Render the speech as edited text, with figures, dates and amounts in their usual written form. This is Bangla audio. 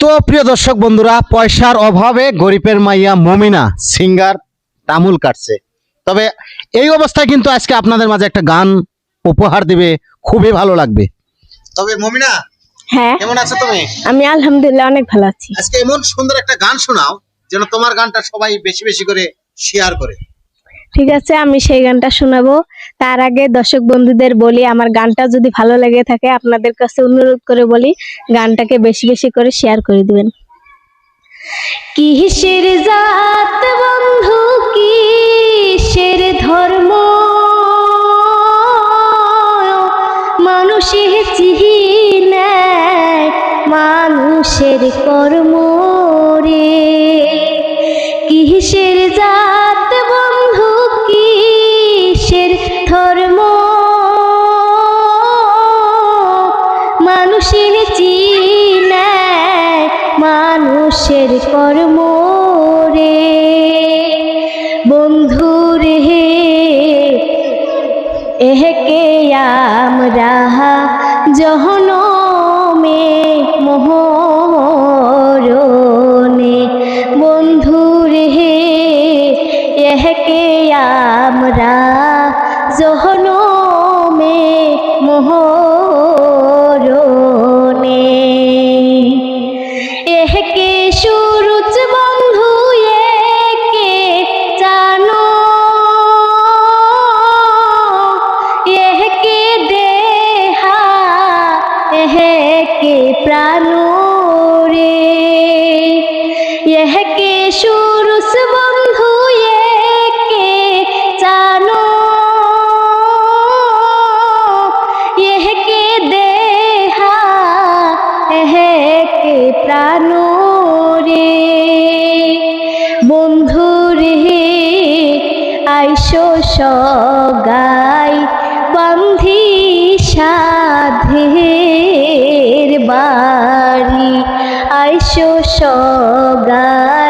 তো প্রিয় দর্শক বন্ধুরা, পয়সার অভাবে গরিবের মাইয়া মমিনা সিঙ্গার তামুল কাটছে। তবে এই অবস্থায় কিন্তু আজকে আপনাদের মাঝে একটা গান উপহার দিবে, খুবই ভালো লাগবে। তবে মমিনা, হ্যাঁ, কেমন আছো তুমি? আমি আলহামদুলিল্লাহ অনেক ভালো আছি। আজকে এমন সুন্দর একটা গান শোনাও যেন তোমার গানটা সবাই বেশি বেশি করে শেয়ার করে। ঠিক আছে, আমি সেই গানটা শোনাবো। তার আগে দর্শক বন্ধুদের বলি, আমার গানটা যদি ভালো লেগে থাকে আপনাদের কাছে অনুরোধ করে বলি, গানটাকে বেশি বেশি করে শেয়ার করে দিবেন। কিসের জাত বন্ধু, কিসের ধর্ম, মানুষে চিনে মানুষের কর্ম রে। কিসের জাত বন্ধু, কিসের ধর্ম, মানুষের চিনে মানুষের কর্ম রে। বন্ধু রে, এহকে আমরা জহনমে মোহরনে। বন্ধু রে, এহকে আমরা জহনমে মোহরনে। এহকে সুরুজ বন্ধু, একে জানো, এহকে দেহা, এহকে প্রাণ রে। এহকে সুরুজ বন্ধু, একে জানো, এহকে দেহা, এহকে প্রাণ রে। বন্ধু রে, আইসো সগাই বান্ধি সাধের বাড়ি, আইসো সগাই